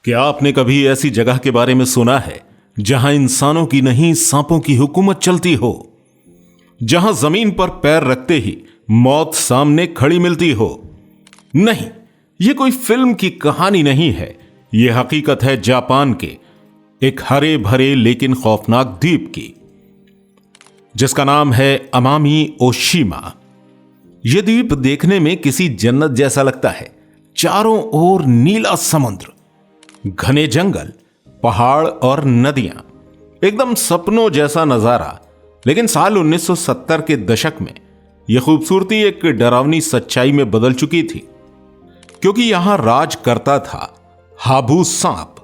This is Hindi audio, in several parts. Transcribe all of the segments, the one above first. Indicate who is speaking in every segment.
Speaker 1: क्या आपने कभी ऐसी जगह के बारे में सुना है जहां इंसानों की नहीं सांपों की हुकूमत चलती हो, जहां जमीन पर पैर रखते ही मौत सामने खड़ी मिलती हो? नहीं, यह कोई फिल्म की कहानी नहीं है। यह हकीकत है जापान के एक हरे भरे लेकिन खौफनाक द्वीप की, जिसका नाम है अमामी ओशिमा। यह द्वीप देखने में किसी जन्नत जैसा लगता है। चारों ओर नीला समुद्र, घने जंगल, पहाड़ और नदियां, एकदम सपनों जैसा नजारा। लेकिन साल 1970 के दशक में यह खूबसूरती एक डरावनी सच्चाई में बदल चुकी थी, क्योंकि यहां राज करता था हाबू सांप।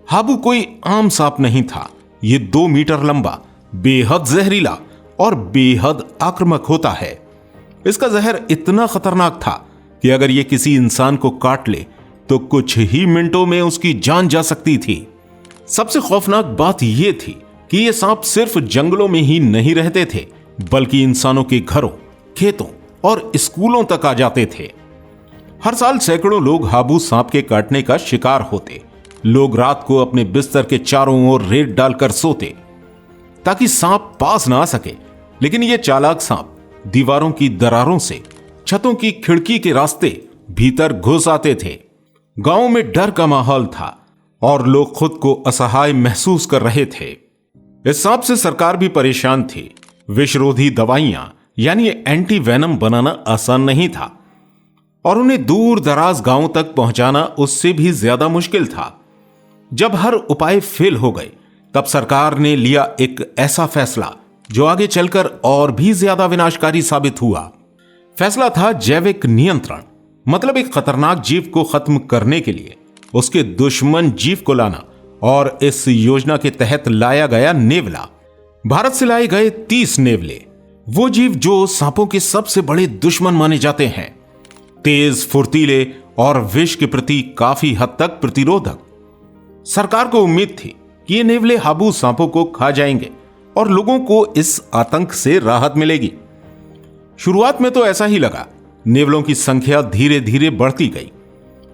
Speaker 1: हाबू कोई आम सांप नहीं था। यह 2 मीटर लंबा, बेहद जहरीला और बेहद आक्रामक होता है। इसका जहर इतना खतरनाक था कि अगर यह किसी इंसान को काट ले तो कुछ ही मिनटों में उसकी जान जा सकती थी। सबसे खौफनाक बात यह थी कि ये सांप सिर्फ जंगलों में ही नहीं रहते थे, बल्कि इंसानों के घरों, खेतों और स्कूलों तक आ जाते थे। हर साल सैकड़ों लोग हाबू सांप के काटने का शिकार होते। लोग रात को अपने बिस्तर के चारों ओर रेत डालकर सोते ताकि सांप पास ना आ सके। लेकिन यह चालाक सांप दीवारों की दरारों से, छतों की खिड़की के रास्ते भीतर घुस आते थे। गांव में डर का माहौल था और लोग खुद को असहाय महसूस कर रहे थे। इस सांप से सरकार भी परेशान थी। विषरोधी दवाइयां यानी एंटी वेनम बनाना आसान नहीं था और उन्हें दूर दराज गांवों तक पहुंचाना उससे भी ज्यादा मुश्किल था। जब हर उपाय फेल हो गए, तब सरकार ने लिया एक ऐसा फैसला जो आगे चलकर और भी ज्यादा विनाशकारी साबित हुआ। फैसला था जैविक नियंत्रण, मतलब एक खतरनाक जीव को खत्म करने के लिए उसके दुश्मन जीव को लाना। और इस योजना के तहत लाया गया नेवला। भारत से लाए गए 30 नेवले, वो जीव जो सांपों के सबसे बड़े दुश्मन माने जाते हैं। तेज, फुर्तीले और विष के प्रति काफी हद तक प्रतिरोधक। सरकार को उम्मीद थी कि ये नेवले हाबू सांपों को खा जाएंगे और लोगों को इस आतंक से राहत मिलेगी। शुरुआत में तो ऐसा ही लगा। नेवलों की संख्या धीरे धीरे बढ़ती गई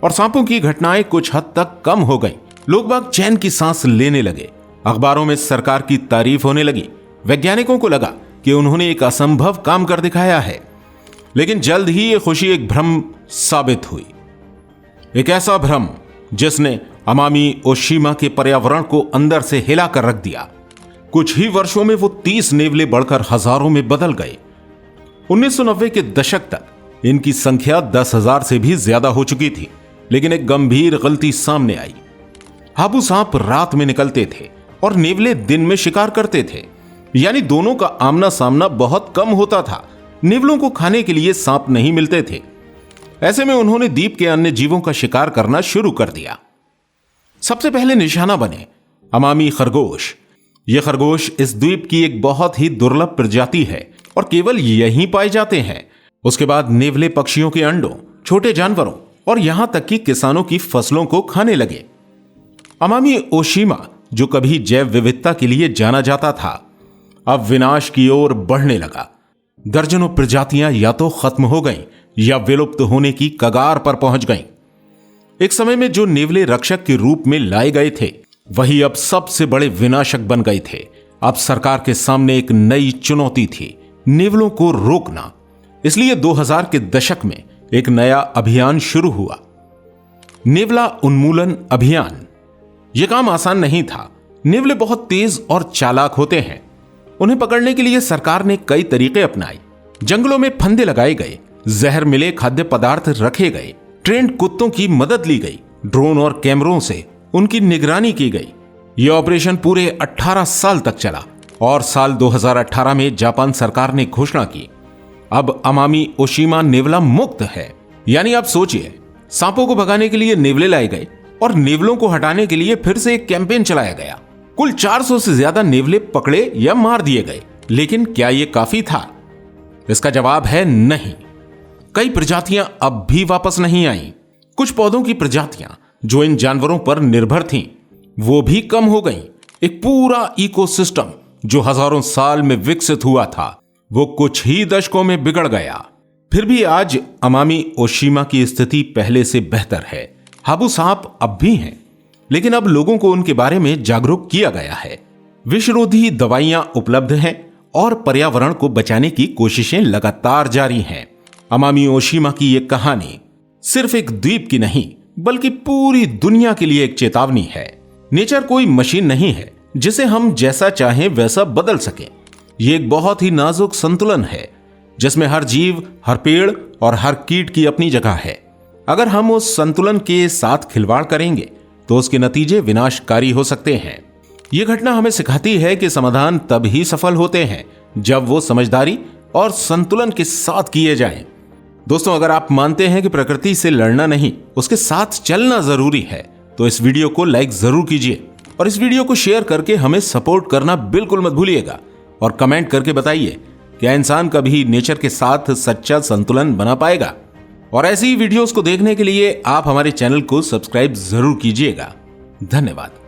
Speaker 1: और सांपों की घटनाएं कुछ हद तक कम हो गई। लोग बाग चैन की सांस लेने लगे। अखबारों में सरकार की तारीफ होने लगी। वैज्ञानिकों को लगा कि उन्होंने एक असंभव काम कर दिखाया है। लेकिन जल्द ही यह खुशी एक भ्रम साबित हुई। एक ऐसा भ्रम जिसने अमामी ओशिमा के पर्यावरण को अंदर से हिला कर रख दिया। कुछ ही वर्षों में वो 30 नेवले बढ़कर हजारों में बदल गए। 1990 के दशक तक इनकी संख्या 10,000 से भी ज्यादा हो चुकी थी। लेकिन एक गंभीर गलती सामने आई। हाबू सांप रात में निकलते थे और नेवले दिन में शिकार करते थे, यानी दोनों का आमना सामना बहुत कम होता था। नेवलों को खाने के लिए सांप नहीं मिलते थे। ऐसे में उन्होंने द्वीप के अन्य जीवों का शिकार करना शुरू कर दिया। सबसे पहले निशाना बने अमामी खरगोश। यह खरगोश इस द्वीप की एक बहुत ही दुर्लभ प्रजाति है और केवल यहीं पाए जाते हैं। उसके बाद नेवले पक्षियों के अंडों, छोटे जानवरों और यहां तक कि किसानों की फसलों को खाने लगे। अमामी ओशिमा, जो कभी जैव विविधता के लिए जाना जाता था, अब विनाश की ओर बढ़ने लगा। दर्जनों प्रजातियां या तो खत्म हो गईं या विलुप्त होने की कगार पर पहुंच गईं। एक समय में जो नेवले रक्षक के रूप में लाए गए थे, वही अब सबसे बड़े विनाशक बन गए थे। अब सरकार के सामने एक नई चुनौती थी, नेवलों को रोकना। इसलिए 2000 के दशक में एक नया अभियान शुरू हुआ, नेवला उन्मूलन अभियान। यह काम आसान नहीं था। नेवले बहुत तेज और चालाक होते हैं। उन्हें पकड़ने के लिए सरकार ने कई तरीके अपनाए। जंगलों में फंदे लगाए गए, जहर मिले खाद्य पदार्थ रखे गए, ट्रेंड कुत्तों की मदद ली गई, ड्रोन और कैमरों से उनकी निगरानी की गई। यह ऑपरेशन पूरे 18 साल तक चला और साल 2018 में जापान सरकार ने घोषणा की, अब अमामी ओशिमा नेवला मुक्त है। यानी आप सोचिए, सांपों को भगाने के लिए नेवले लाए गए और नेवलों को हटाने के लिए फिर से एक कैंपेन चलाया गया। कुल 400 से ज्यादा नेवले पकड़े या मार दिए गए। लेकिन क्या यह काफी था? इसका जवाब है नहीं। कई प्रजातियां अब भी वापस नहीं आईं। कुछ पौधों की प्रजातियां जो इन जानवरों पर निर्भर थीं, वो भी कम हो गईं। एक पूरा इकोसिस्टम जो हजारों साल में विकसित हुआ था, वो कुछ ही दशकों में बिगड़ गया। फिर भी आज अमामी ओशिमा की स्थिति पहले से बेहतर है। हाबू सांप अब भी हैं, लेकिन अब लोगों को उनके बारे में जागरूक किया गया है। विषरोधी दवाइयां उपलब्ध हैं और पर्यावरण को बचाने की कोशिशें लगातार जारी हैं। अमामी ओशिमा की ये कहानी सिर्फ एक द्वीप की नहीं बल्कि पूरी दुनिया के लिए एक चेतावनी है। नेचर कोई मशीन नहीं है जिसे हम जैसा चाहें वैसा बदल सकें। ये एक बहुत ही नाजुक संतुलन है जिसमें हर जीव, हर पेड़ और हर कीट की अपनी जगह है। अगर हम उस संतुलन के साथ खिलवाड़ करेंगे तो उसके नतीजे विनाशकारी हो सकते हैं। यह घटना हमें सिखाती है कि समाधान तब ही सफल होते हैं जब वो समझदारी और संतुलन के साथ किए जाएं। दोस्तों, अगर आप मानते हैं कि प्रकृति से लड़ना नहीं, उसके साथ चलना जरूरी है, तो इस वीडियो को लाइक जरूर कीजिए और इस वीडियो को शेयर करके हमें सपोर्ट करना बिल्कुल मत भूलिएगा। और कमेंट करके बताइए, क्या इंसान कभी नेचर के साथ सच्चा संतुलन बना पाएगा? और ऐसी वीडियोस को देखने के लिए आप हमारे चैनल को सब्सक्राइब जरूर कीजिएगा। धन्यवाद।